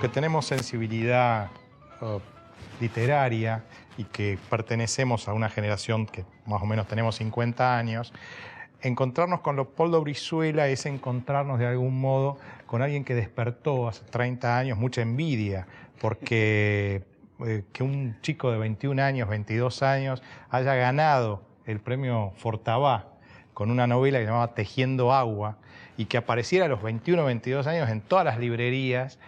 que tenemos sensibilidad literaria y que pertenecemos a una generación que más o menos tenemos 50 años, encontrarnos con Leopoldo Brizuela es encontrarnos de algún modo con alguien que despertó hace 30 años mucha envidia, porque que un chico de 21 años, 22 años, haya ganado el premio Fortabá con una novela que se llamaba Tejiendo Agua y que apareciera a los 21 o 22 años en todas las librerías.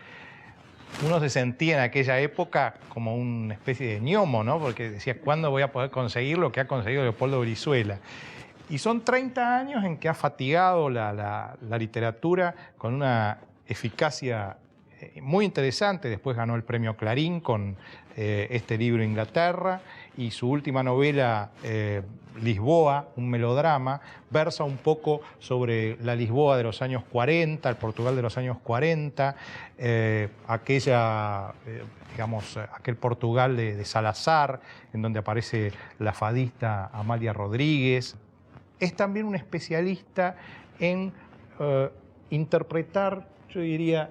Uno se sentía en aquella época como una especie de ñomo, ¿no? Porque decía, ¿cuándo voy a poder conseguir lo que ha conseguido Leopoldo Brizuela? Y son 30 años en que ha fatigado la literatura con una eficacia muy interesante. Después ganó el premio Clarín con este libro Inglaterra, y su última novela, Lisboa, un melodrama, versa un poco sobre la Lisboa de los años 40, el Portugal de los años 40, aquel Portugal de Salazar, en donde aparece la fadista Amalia Rodríguez. Es también un especialista en interpretar, yo diría,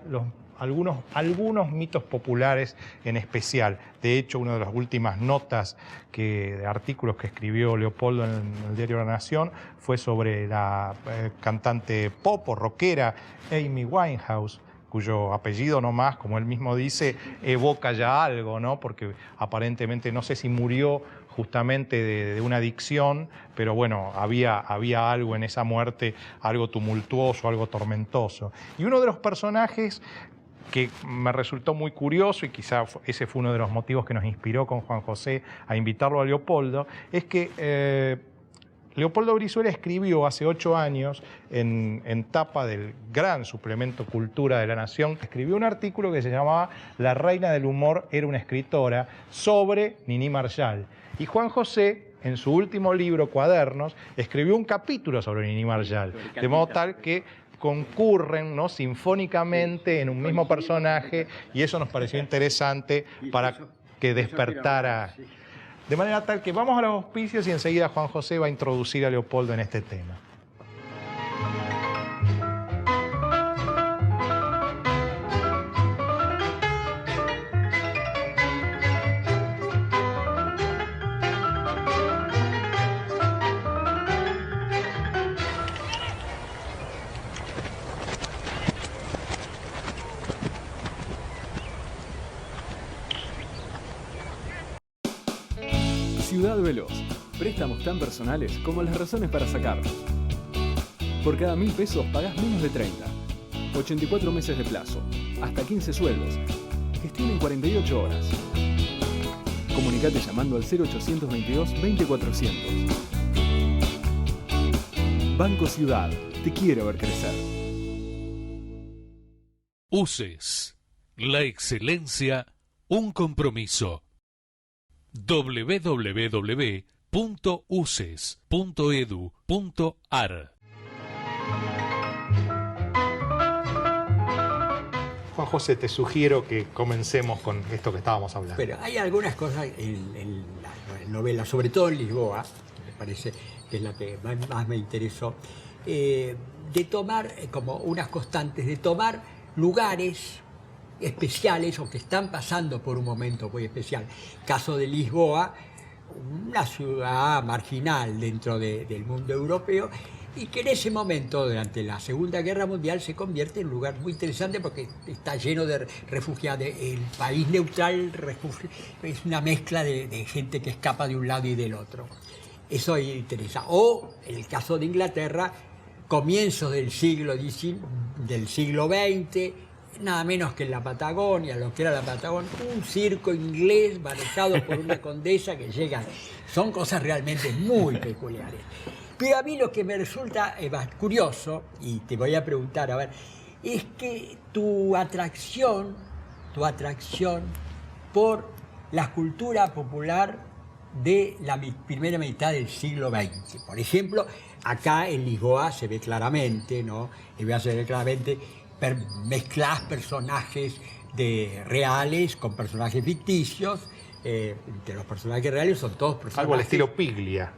algunos mitos populares en especial. De hecho, una de las últimas notas de artículos que escribió Leopoldo en el diario La Nación fue sobre la cantante pop o rockera Amy Winehouse, cuyo apellido nomás, como él mismo dice, evoca ya algo, ¿no? Porque aparentemente, no sé si murió justamente de una adicción, pero bueno, había algo en esa muerte, algo tumultuoso, algo tormentoso. Y uno de los personajes que me resultó muy curioso, y quizá ese fue uno de los motivos que nos inspiró con Juan José a invitarlo a Leopoldo, es que Leopoldo Brizuela escribió hace 8 años, en tapa del gran suplemento Cultura de La Nación, escribió un artículo que se llamaba La reina del humor era una escritora, sobre Niní Marshall. Y Juan José, en su último libro, Cuadernos, escribió un capítulo sobre Niní Marshall, de modo tal que concurren, ¿no?, sinfónicamente en un mismo personaje, y eso nos pareció interesante para que despertara. De manera tal que vamos a los auspicios y enseguida Juan José va a introducir a Leopoldo en este tema. Ciudad Veloz. Préstamos tan personales como las razones para sacarlos. Por cada 1.000 pesos pagás menos de 30. 84 meses de plazo. Hasta 15 sueldos. Gestión en 48 horas. Comunicate llamando al 0822 20400. Banco Ciudad. Te quiero ver crecer. UCES. La excelencia, un compromiso. www.uces.edu.ar. Juan José, te sugiero que comencemos con esto que estábamos hablando. Pero hay algunas cosas en la novela, sobre todo en Lisboa, me parece que es la que más me interesó, de tomar como unas constantes, de tomar lugares especiales o que están pasando por un momento muy especial. Caso de Lisboa, una ciudad marginal dentro del mundo europeo, y que en ese momento, durante la Segunda Guerra Mundial, se convierte en un lugar muy interesante porque está lleno de refugiados. El país neutral es una mezcla de gente que escapa de un lado y del otro. Eso interesa. O el caso de Inglaterra, comienzos del siglo XX, nada menos que en la Patagonia, lo que era la Patagonia, un circo inglés manejado por una condesa que llega. Son cosas realmente muy peculiares. Pero a mí lo que me resulta curioso, y te voy a preguntar, a ver, es que tu atracción por la cultura popular de la primera mitad del siglo XX. Por ejemplo, acá en Lisboa se ve claramente, ¿no? Mezclas personajes reales con personajes ficticios. Entre los personajes reales son todos personajes... Algo al estilo Piglia.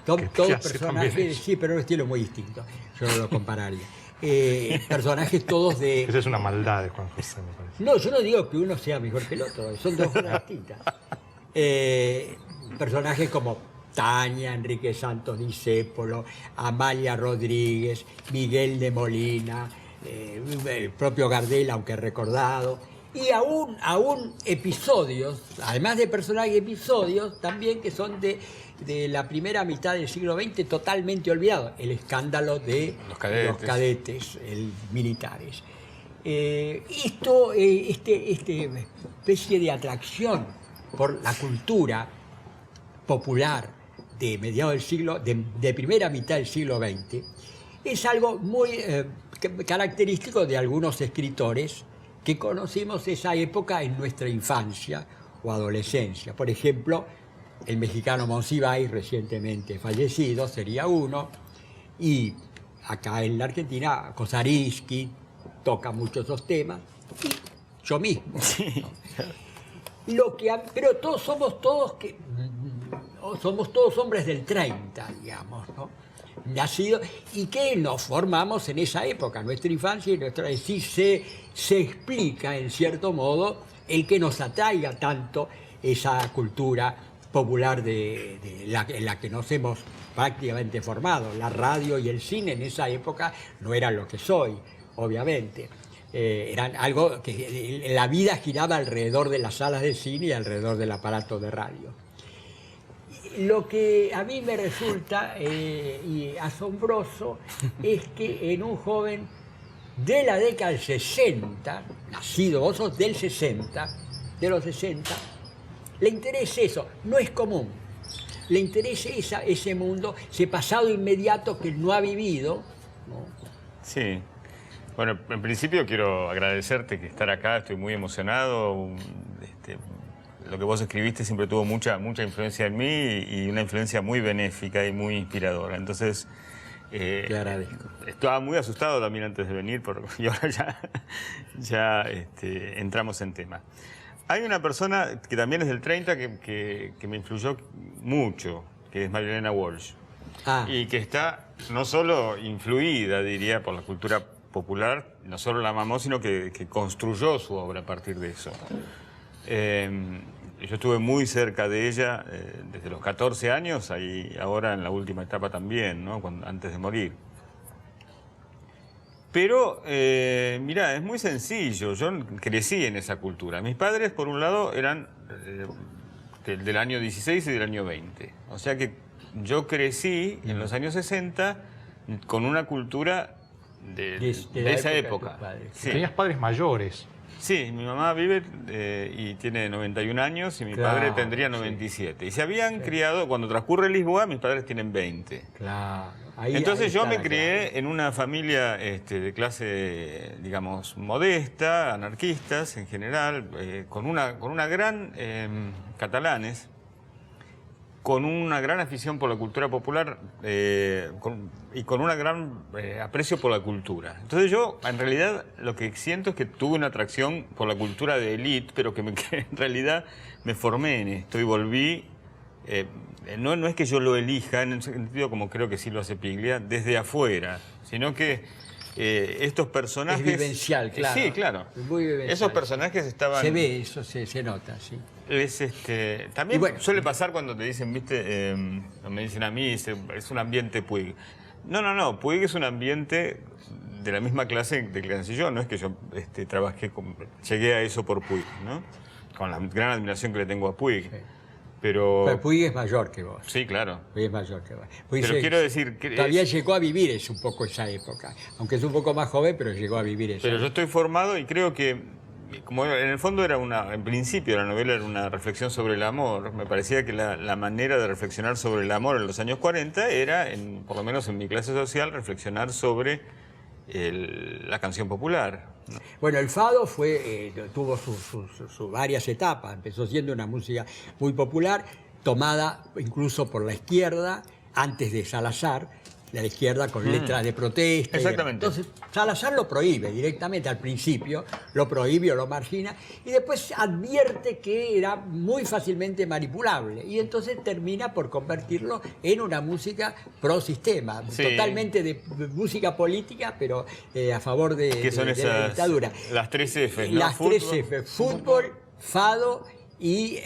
Son todos personajes, sí, pero un estilo muy distinto. Yo no lo compararía. personajes todos de... Esa es una maldad de Juan José, me parece. No, yo no digo que uno sea mejor que el otro, son dos cosas distintas. Personajes como Tania, Enrique Santos Discépolo, Amalia Rodríguez, Miguel de Molina, el propio Gardel, aunque recordado, y aún episodios, además de personajes, episodios también que son de la primera mitad del siglo XX totalmente olvidados. El escándalo de los cadetes militares. Esta especie de atracción por la cultura popular de mediados del siglo, de primera mitad del siglo XX, es algo muy característico de algunos escritores que conocimos esa época en nuestra infancia o adolescencia. Por ejemplo, el mexicano Monsiváis, recientemente fallecido, sería uno, y acá en la Argentina, Kosarinsky toca mucho esos temas, y yo mismo. Sí. Pero somos todos hombres del 30, digamos, ¿no? Nacidos, y que nos formamos en esa época, nuestra infancia y nuestra... Sí se explica, en cierto modo, el que nos atraiga tanto esa cultura popular en la que nos hemos prácticamente formado. La radio y el cine en esa época no eran lo que soy, obviamente. Eran algo que la vida giraba alrededor de las salas de cine y alrededor del aparato de radio. Lo que a mí me resulta asombroso es que en un joven de la década del 60, nacido, vos sos del 60, de los 60, le interese eso, no es común, le interese ese mundo, ese pasado inmediato que no ha vivido, ¿no? Sí. Bueno, en principio quiero agradecerte que estar acá, estoy muy emocionado. Lo que vos escribiste siempre tuvo mucha influencia en mí y una influencia muy benéfica y muy inspiradora. Entonces, te agradezco. Estaba muy asustado también antes de venir y ahora ya entramos en tema. Hay una persona que también es del 30 que me influyó mucho, que es Marilena Walsh. Y que está no solo influida, diría, por la cultura popular, no solo la amó, sino que construyó su obra a partir de eso. Yo estuve muy cerca de ella desde los 14 años, y ahora en la última etapa también, ¿no? Antes de morir. Pero, mirá, es muy sencillo. Yo crecí en esa cultura. Mis padres, por un lado, eran del año 16 y del año 20. O sea que yo crecí en los años 60 con una cultura de esa época. Sí. Tenías padres mayores. Sí, mi mamá vive y tiene 91 años y mi padre tendría 97. Y se habían criado, cuando transcurre Lisboa, mis padres tienen 20. Claro. Entonces yo me crié en una familia de clase, digamos, modesta, anarquistas en general, con una gran... catalanes, con una gran afición por la cultura popular y con una gran aprecio por la cultura. Entonces yo, en realidad, lo que siento es que tuve una atracción por la cultura de élite, pero que en realidad me formé en esto y volví, no es que yo lo elija, en el sentido como creo que sí lo hace Piglia, desde afuera, sino que estos personajes... Es vivencial, claro. Sí, claro. Muy vivencial. Esos personajes estaban... Se ve, eso se nota, sí. También suele pasar cuando te dicen, viste, me dicen a mí, es un ambiente Puig. No, Puig es un ambiente de la misma clase de que nací yo, no es que yo llegué a eso por Puig, ¿no? Con la gran admiración que le tengo a Puig. Sí. Pero Puig es mayor que vos. Sí, claro. Puig es mayor que vos. Puig quiero decir que todavía llegó a vivir un poco esa época, aunque es un poco más joven, pero llegó a vivir esa Pero época. Yo estoy formado y creo que, como en el fondo en principio la novela era una reflexión sobre el amor, me parecía que la manera de reflexionar sobre el amor en los años 40 era, por lo menos en mi clase social, reflexionar sobre la canción popular. Bueno, el fado tuvo sus varias etapas. Empezó siendo una música muy popular, tomada incluso por la izquierda, antes de Salazar, de la izquierda con letras de protesta. Exactamente. Entonces, Salazar lo prohíbe directamente al principio, lo prohíbe o lo margina, y después advierte que era muy fácilmente manipulable, y entonces termina por convertirlo en una música pro sistema, Sí. totalmente de música política, pero a favor de la dictadura. Las 3 F, ¿no? Las 3 F, fútbol, fado y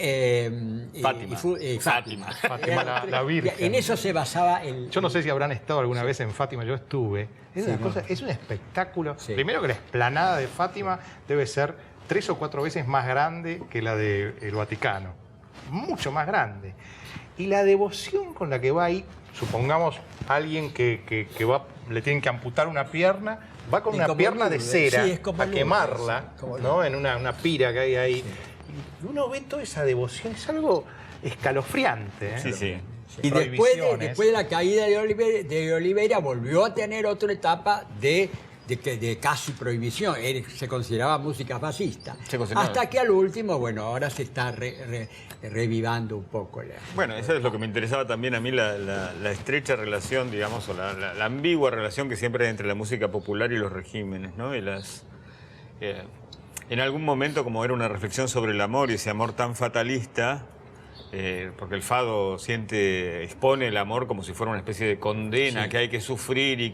Fátima. Fátima. Fátima, la Virgen. En eso se basaba el... Yo no sé si habrán estado alguna vez en Fátima, yo estuve. Es una cosa, es un espectáculo. Sí. Primero que la explanada de Fátima debe ser 3 o 4 veces más grande que la del Vaticano. Mucho más grande. Y la devoción con la que va ahí, supongamos alguien que va, le tienen que amputar una pierna, va con Y una como pierna de Lourdes. cera Sí, es como a Lourdes, quemarla, como ¿no? En una pira que hay ahí. Y uno ve toda esa devoción, es algo escalofriante. ¿eh? Sí, sí. Y Prohibiciones. después de la caída de Oliveira volvió a tener otra etapa de casi prohibición. Se consideraba música fascista. Se consideraba. Hasta que al último, bueno, ahora se está revivando un poco. Bueno, eso es lo que me interesaba también a mí, la estrecha relación, digamos, o la ambigua relación que siempre hay entre la música popular y los regímenes, ¿no? Y en algún momento, como era una reflexión sobre el amor y ese amor tan fatalista, porque el fado expone el amor como si fuera una especie de condena, Sí. que hay que sufrir y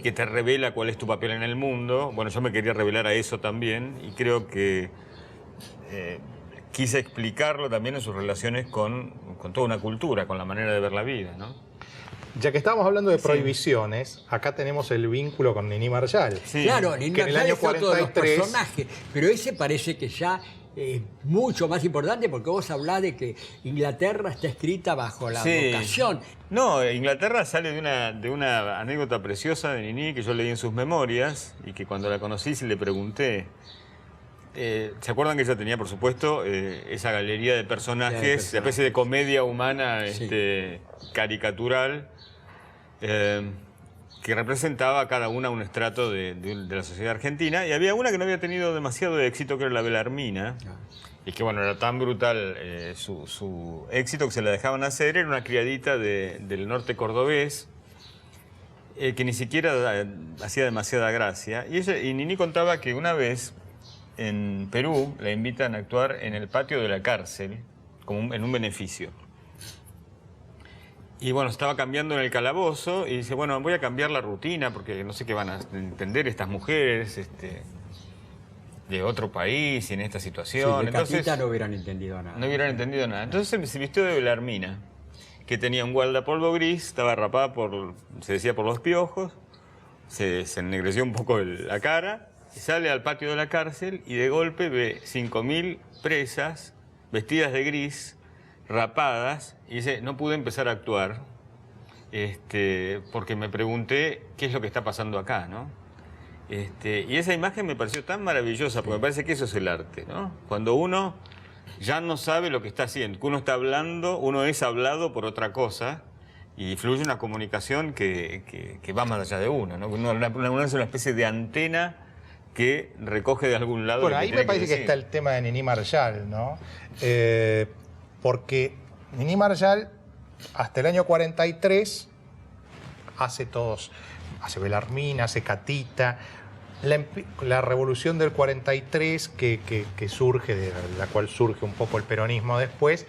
que te revela cuál es tu papel en el mundo. Bueno, yo me quería revelar a eso también, y creo que quise explicarlo también en sus relaciones con toda una cultura, con la manera de ver la vida, ¿no? Ya que estábamos hablando de prohibiciones, acá tenemos el vínculo con Nini Marshall. Sí. Claro, Nini que en el Marshall año es otro de los 43, personajes, pero ese parece que ya es mucho más importante, porque vos hablás de que Inglaterra está escrita bajo la Sí. vocación. No, Inglaterra sale de una anécdota preciosa de Nini que yo leí en sus memorias y que cuando la conocí le pregunté. ¿Se acuerdan que ella tenía, por supuesto, esa galería de personajes, esa especie de comedia humana Sí. caricatural, que representaba a cada una un estrato de la sociedad argentina? Y había una que no había tenido demasiado éxito, que era la Belarmina. Y que, bueno, era tan brutal su éxito que se la dejaban hacer. Era una criadita del norte cordobés, que ni siquiera hacía demasiada gracia. Y Nini contaba que una vez en Perú la invitan a actuar en el patio de la cárcel, como en un beneficio. Y bueno, estaba cambiando en el calabozo y dice, bueno, voy a cambiar la rutina porque no sé qué van a entender estas mujeres de otro país y en esta Sí, situación. de Catita no hubieran entendido nada. No hubieran entendido nada. Entonces se vistió de Belarmina, que tenía un guardapolvo gris, estaba rapada se decía, por los piojos, se ennegreció un poco la cara, y sale al patio de la cárcel y de golpe ve 5.000 presas vestidas de gris, rapadas, y dice, no pude empezar a actuar porque me pregunté qué es lo que está pasando acá, ¿no? Y esa imagen me pareció tan maravillosa, porque me parece que eso es el arte, ¿no? Cuando uno ya no sabe lo que está haciendo, que uno está hablando, uno es hablado por otra cosa, y fluye una comunicación que va más allá de uno, ¿no? Uno es una especie de antena que recoge de algún lado. Bueno, lo que ahí tiene me parece que decir. está el tema de Nini Marshall, ¿no? Porque Nini Marshall, hasta el año 43, hace Belarmina, hace Catita. La revolución del 43, que surge, de la cual surge un poco el peronismo después,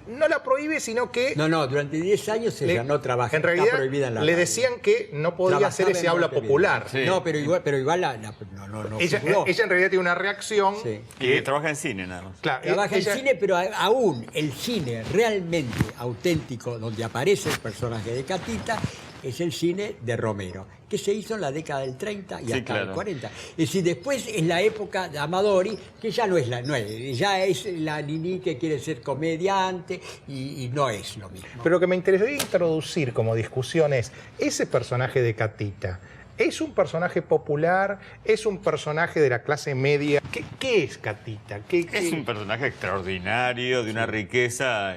no la prohíbe, sino que... No, durante 10 años ella no trabaja. En realidad, está prohibida en la le radio. decían que no podía Trabajaba hacer ese en habla Montevideo. popular. Sí. No, pero igual no Ella figuró. en realidad tiene una reacción Sí. Y trabaja en cine nada más. Claro, Trabaja ella- en cine, pero aún el cine realmente auténtico, donde aparece el personaje de Catita, es el cine de Romero, que se hizo en la década del 30 y Sí, hasta el claro. 40. Es decir, después es la época de Amadori, que ya ya es la Nini que quiere ser comediante y no es lo mismo. Pero lo que me interesaría introducir como discusión es, ese personaje de Catita, ¿es un personaje popular? ¿Es un personaje de la clase media? ¿Qué es Catita? Es un personaje extraordinario, de una riqueza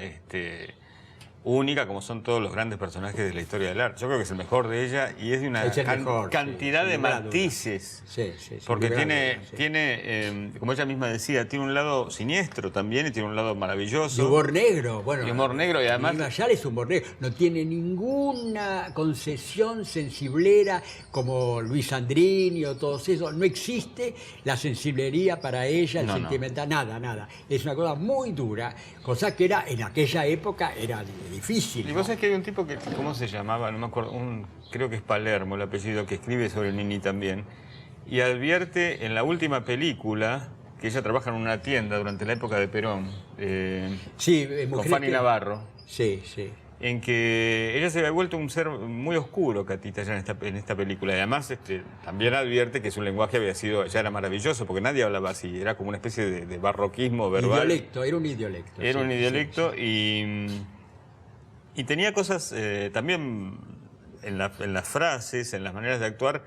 única, como son todos los grandes personajes de la historia del arte. Yo creo que es el mejor de ella y es de una Es el mejor, cantidad sí, de sin lugar a matices. Sí, sí, sin Porque lugar a tiene, dudas, sí. tiene como ella misma decía, tiene un lado siniestro también y tiene un lado maravilloso. Y humor negro, bueno. Y humor negro, y además- Lima Ayala es humor negro. No tiene ninguna concesión sensiblera como Luis Andrini o todos esos. No existe la sensiblería para ella, el No, no. sentimental, nada. Es una cosa muy dura, cosa que era en aquella época era difícil. Y ¿no? vos sabés que hay un tipo que, ¿cómo se llamaba? No me acuerdo, creo que es Palermo el apellido, que escribe sobre Nini también. Y advierte en la última película que ella trabaja en una tienda durante la época de Perón, Sí, con mujeres Fanny que- Navarro, Sí, sí. en que ella se había vuelto un ser muy oscuro, Catita, ya en esta película. Y además también advierte que su lenguaje ya era maravilloso, porque nadie hablaba así, era como una especie de barroquismo verbal. Idiolecto, era un idiolecto. Era sí, un sí, idiolecto y tenía cosas también en las frases, en las maneras de actuar,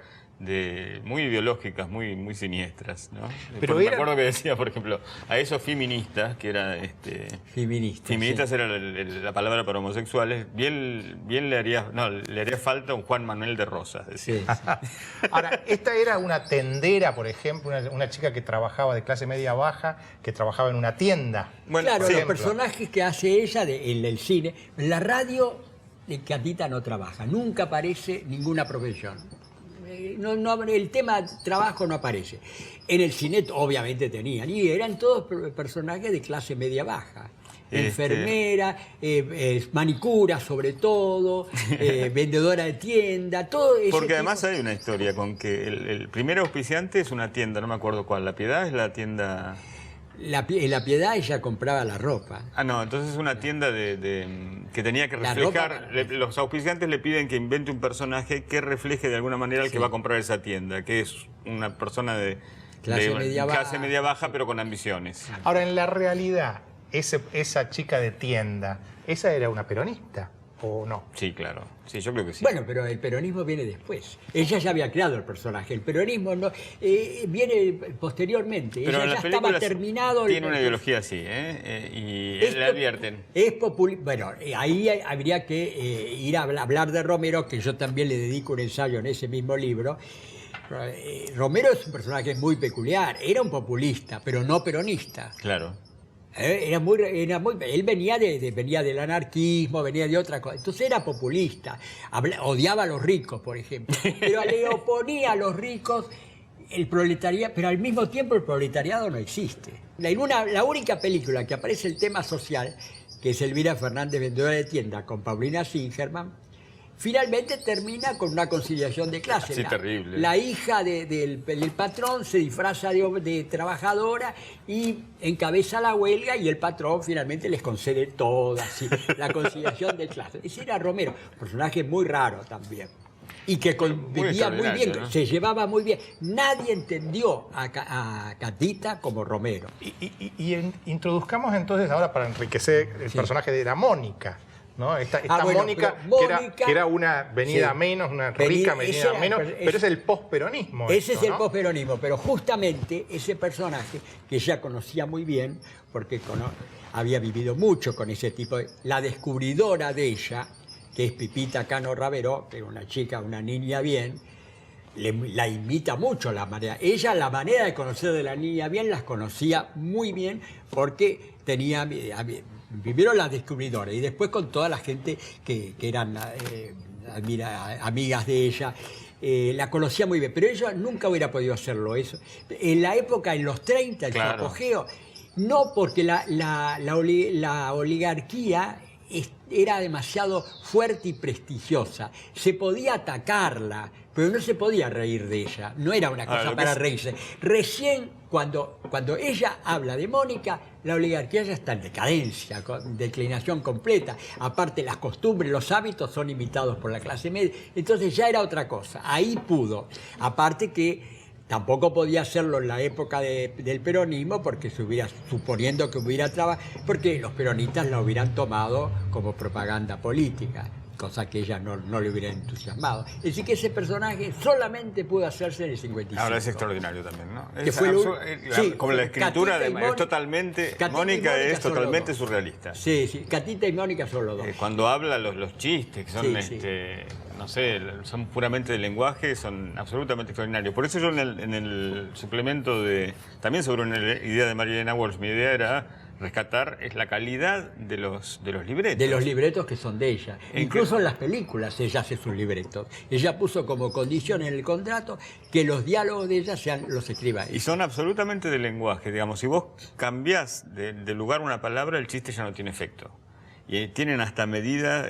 muy ideológicas, muy siniestras, ¿no? Pero Me era- acuerdo que decía, por ejemplo, a esos feministas, que eran Feministas. feministas sí. era la palabra para homosexuales, bien le haría falta un Juan Manuel de Rosas, decía. Sí, sí. Ahora, esta era una tendera, por ejemplo, una chica que trabajaba de clase media baja, que trabajaba en una tienda. Bueno, Claro, por los ejemplo. personajes que hace ella en el cine. En la radio, Catita no trabaja, nunca aparece ninguna profesión. El tema trabajo no aparece. En el cine obviamente tenían, y eran todos personajes de clase media baja. Enfermera, manicura sobre todo, vendedora de tienda, todo eso. Porque además hay una historia con que el primer auspiciante es una tienda, no me acuerdo cuál, La Piedad es la tienda... En La Piedad ella compraba la ropa. Ah, no, entonces es una tienda que tenía que La reflejar. ropa- Los auspiciantes le piden que invente un personaje que refleje de alguna manera al que va a comprar esa tienda, que es una persona de Clase media baja. clase media baja, pero con ambiciones. Ahora, en la realidad, esa chica de tienda, ¿esa era una peronista o no? Sí, claro. Sí, yo creo que sí. Bueno, pero el peronismo viene después. Ella ya había creado el personaje. El peronismo no, viene posteriormente. pero Ella en ya las estaba películas terminado. tiene una ideología así, y le advierten. Bueno, ahí habría que ir a hablar de Romero, que yo también le dedico un ensayo en ese mismo libro. Romero es un personaje muy peculiar. Era un populista, pero no peronista. Claro. Él venía del anarquismo, venía de otra cosa. Entonces era populista. Odiaba a los ricos, por ejemplo. Pero le oponía a los ricos el proletariado, pero al mismo tiempo el proletariado no existe. La única película que aparece el tema social, que es Elvira Fernández, vendedora de tienda, con Paulina Singerman, finalmente termina con una conciliación de clase. Sí, terrible. La hija del patrón se disfraza de trabajadora y encabeza la huelga, y el patrón finalmente les concede toda la conciliación de clase. Ese era Romero, personaje muy raro también. Y que vivía muy bien, extraordinario, ¿no? se llevaba muy bien. Nadie entendió a Catita como Romero. Introduzcamos entonces ahora, para enriquecer el personaje de la Mónica, ¿no? Esta bueno, Mónica, pero que era una venida sí. menos, una Venida- rica venida ese era- menos, es- pero es el posperonismo. Ese esto, es el ¿no? posperonismo, pero justamente ese personaje que ella conocía muy bien, porque había vivido mucho con ese tipo, la descubridora de ella, que es Pipita Cano Ravero, que era una chica, una niña bien, la imita mucho la manera. Ella la manera de conocer de la niña bien las conocía muy bien, porque vivieron las descubridoras, y después con toda la gente que eran amigas de ella. La conocía muy bien, pero ella nunca hubiera podido hacerlo eso. En la época, en los 30, el Claro. apogeo, no, porque la oligarquía era demasiado fuerte y prestigiosa. Se podía atacarla, pero no se podía reír de ella. No era una cosa lo que para es- reírse. Recién, cuando ella habla de Mónica, la oligarquía ya está en decadencia, con declinación completa. Aparte, las costumbres, los hábitos son imitados por la clase media. Entonces ya era otra cosa. Ahí pudo. Aparte que tampoco podía hacerlo en la época del peronismo, porque suponiendo que hubiera trabajo, porque los peronistas la hubieran tomado como propaganda política. cosa que ella no le hubiera entusiasmado. Es decir, que ese personaje solamente pudo hacerse en el 55. Ahora es extraordinario también, ¿no? Que fue sí, como la escritura Catita es totalmente... Mónica es totalmente surrealista. Sí, sí, Catita y Mónica son los dos. Cuando habla los chistes, que son, Sí, sí. no sé, son puramente de lenguaje, son absolutamente extraordinarios. Por eso yo en el suplemento también sobre una idea de María Elena Walsh, mi idea era rescatar la calidad de los libretos. De los libretos que son de ella. Incluso en las películas ella hace sus libretos. Ella puso como condición en el contrato que los diálogos de ella los escriba ella. Y son absolutamente de lenguaje, digamos. Si vos cambiás de lugar una palabra, el chiste ya no tiene efecto. Y tienen hasta medida,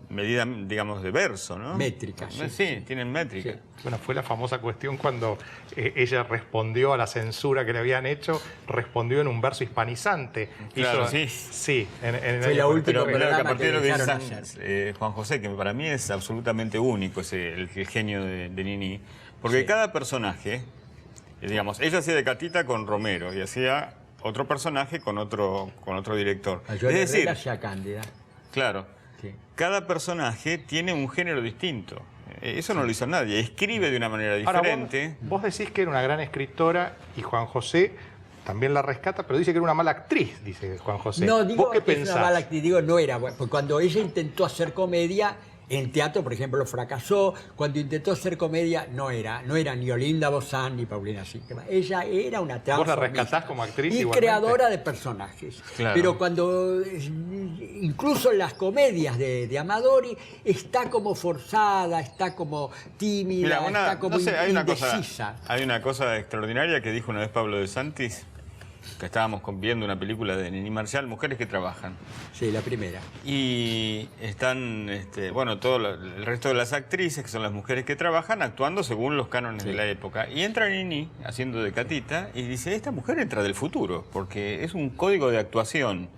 digamos, de verso, ¿no? Métrica, Sí, tienen métrica. Sí. Bueno, fue la famosa cuestión cuando ella respondió a la censura que le habían hecho, respondió en un verso hispanizante. Claro, sí. Sí, en Fue la última Pero que a programa partir que de lo que dejaron dice hacer. Juan José, que para mí es absolutamente único, el genio de Nini, porque Sí. cada personaje, digamos, ella hacía de Catita con Romero y hacía otro personaje con otro director. A Es Joan decir, Herrera ya Cándida. claro, Sí. cada personaje tiene un género distinto. Eso no lo hizo nadie. Escribe de una manera Ahora, diferente. vos decís que era una gran escritora y Juan José también la rescata, pero dice que era una mala actriz, dice Juan José. No, digo ¿Vos qué que es pensás? una mala actriz, digo, no era buena. Porque cuando ella intentó hacer comedia, en teatro, por ejemplo, fracasó. Cuando intentó hacer comedia, no era ni Olinda Bozán ni Paulina Singerman. Ella era una transformista. ¿Vos la rescatás como actriz y igualmente? creadora de personajes. Claro. Pero cuando, incluso en las comedias de Amadori, está como forzada, está como tímida, Mira, está como no sé, indecisa. hay una cosa extraordinaria que dijo una vez Pablo de Santis, que estábamos viendo una película de Nini Marshall, Mujeres que trabajan. Sí, la primera. Y están, el resto de las actrices, que son las mujeres que trabajan, actuando según los cánones de la época. Y entra Nini, haciendo de Catita, y dice, esta mujer entra del futuro, porque es un código de actuación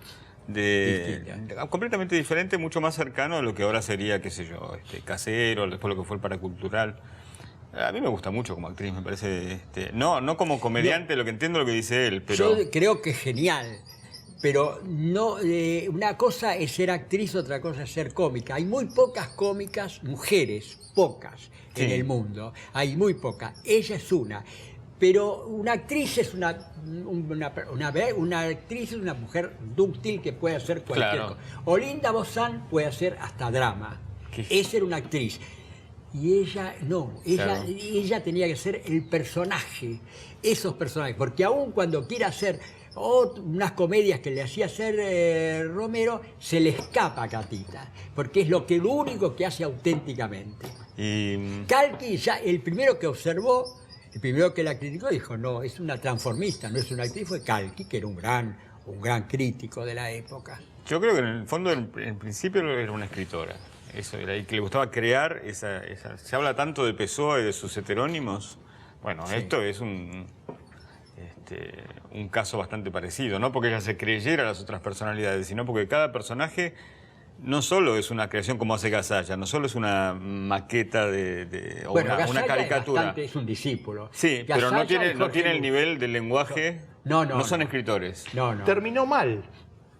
completamente diferente, mucho más cercano a lo que ahora sería, qué sé yo, Casero, después lo que fue el Paracultural. A mí me gusta mucho como actriz, me parece, no como comediante, lo que entiendo lo que dice él, pero... Yo creo que es genial, pero no, una cosa es ser actriz, otra cosa es ser cómica. Hay muy pocas cómicas, mujeres, pocas en el mundo, hay muy pocas. Ella es una. Pero una actriz es una actriz es una mujer dúctil que puede hacer cualquier Claro. cosa. Olinda Bozán puede hacer hasta drama. Esa era una actriz. Y ella no, Claro. ella tenía que ser el personaje, esos personajes, porque aún cuando quiere hacer unas comedias que le hacía hacer Romero, se le escapa a Catita, porque es lo único que hace auténticamente. Y Calki, ya el primero que observó, el primero que la criticó, dijo, no, es una transformista, no es una actriz, fue Calki, que era un gran crítico de la época. yo creo que en el fondo, en principio, era una escritora. Eso era, y que le gustaba crear esa... Se habla tanto de Pessoa y de sus heterónimos. Bueno, Sí. esto es un caso bastante parecido, no porque ella se creyera a las otras personalidades, sino porque cada personaje no solo es una creación como hace Gasalla, no solo es una maqueta o una Gasalla caricatura. es un discípulo. Sí, pero Gasalla no y Jorge tiene el Luis. nivel del lenguaje. No son no. escritores. No. Terminó mal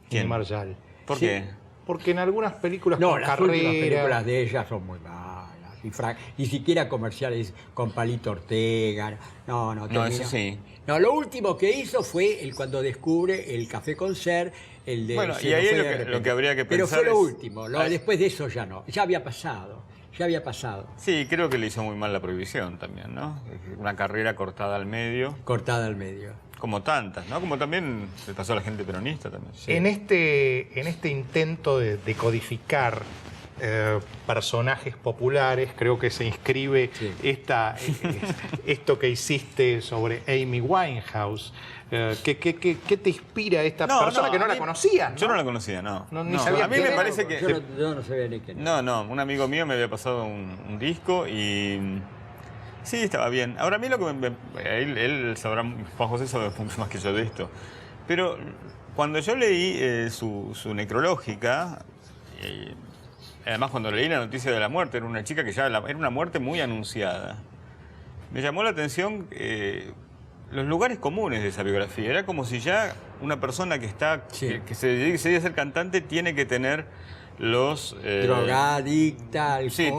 ¿Quién? Nini Marshall. ¿Por Sí. qué? Porque en algunas películas No, con las últimas carrera... películas de ella son muy malas. Ni siquiera comerciales con Palito Ortega. No, No, eso sí. No, lo último que hizo fue cuando descubre el Café Concert, el de... Bueno, Se y nos ahí fue lo de que- repente. lo que habría que Pero pensar fue lo es- último. Después de eso ya no. Ya había pasado. Sí, creo que le hizo muy mal la prohibición también, ¿no? Una carrera cortada al medio, Cortada al medio. como tantas, ¿no? Como también le pasó a la gente peronista también. En este intento de codificar personajes populares, creo que se inscribe Sí. esto que hiciste sobre Amy Winehouse. ¿Qué te inspira esta persona que no a la mí- conocías? Yo no la conocía, no. No, ni sabía a mí quién me era. parece que... Yo no sabía ni quién era. No, un amigo mío me había pasado un disco y... Sí, estaba bien. Ahora a mí lo que él sabrá, Juan José sabe mucho más que yo de esto. Pero cuando yo leí su necrológica, además cuando leí la noticia de la muerte, era una chica que ya era una muerte muy anunciada. Me llamó la atención los lugares comunes de esa biografía. Era como si ya una persona que Sí. que se decide a ser cantante tiene que tener los... drogadicta, alcohol, sí,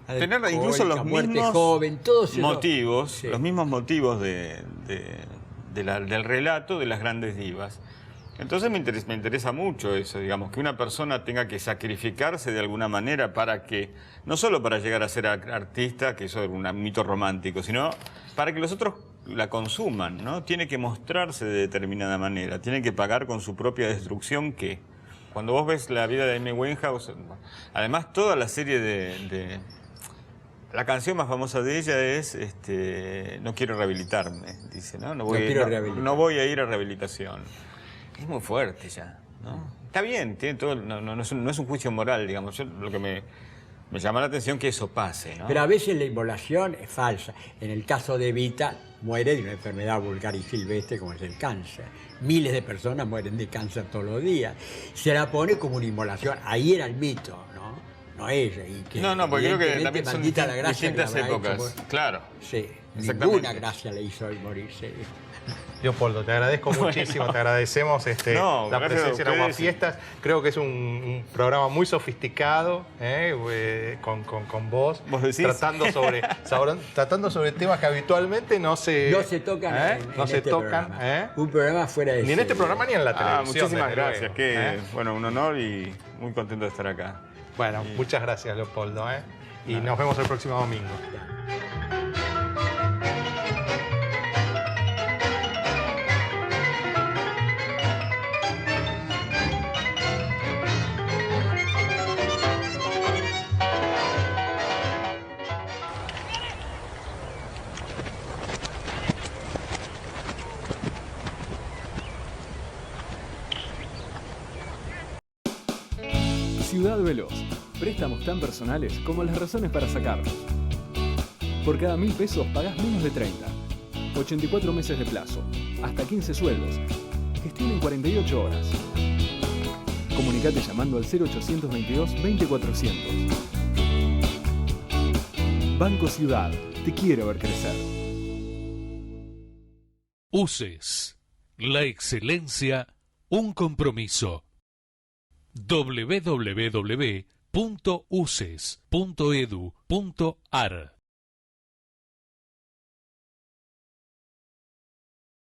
tener incluso los muerte mismos joven, todos motivos, sí. los mismos motivos del relato de las grandes divas. Entonces me interesa mucho eso, digamos, que una persona tenga que sacrificarse de alguna manera para que, no solo para llegar a ser artista, que eso es un mito romántico, sino para que los otros la consuman, ¿no? Tiene que mostrarse de determinada manera, tiene que pagar con su propia destrucción que... Cuando vos ves la vida de Amy Winehouse, además toda la serie la canción más famosa de ella es no quiero rehabilitarme, dice, ¿no? No voy a ir a rehabilitación. Es muy fuerte ya, ¿no? Está bien, tiene todo, no es un juicio moral, digamos. Yo, lo que me llama la atención que eso pase, ¿no? Pero a veces la inmolación es falsa. En el caso de Evita, muere de una enfermedad vulgar y silvestre como es el cáncer. Miles de personas mueren de cáncer todos los días. Se la pone como una inmolación. Ahí era el mito, ¿no? No ella. Y que no, porque creo que también son distintas épocas. Claro. Sí, ninguna gracia le hizo hoy morirse. Leopoldo, te agradezco muchísimo, te agradecemos la presencia en Aguafiestas. Creo que es un programa muy sofisticado, con vos. ¿Vos decís? Tratando sobre temas que habitualmente no se tocan. No se tocan. Un programa fuera de ni en este programa ni en la televisión. Muchísimas gracias, bueno, un honor y muy contento de estar acá. Bueno, muchas gracias, Leopoldo. Y nos vemos el próximo domingo. Ciudad Veloz. Préstamos tan personales como las razones para sacarlos. Por cada 1.000 pesos pagás menos de 30. 84 meses de plazo. Hasta 15 sueldos. Gestión en 48 horas. Comunicate llamando al 0822 20400. Banco Ciudad. Te quiero ver crecer. UCES. La excelencia, un compromiso. www.uces.edu.ar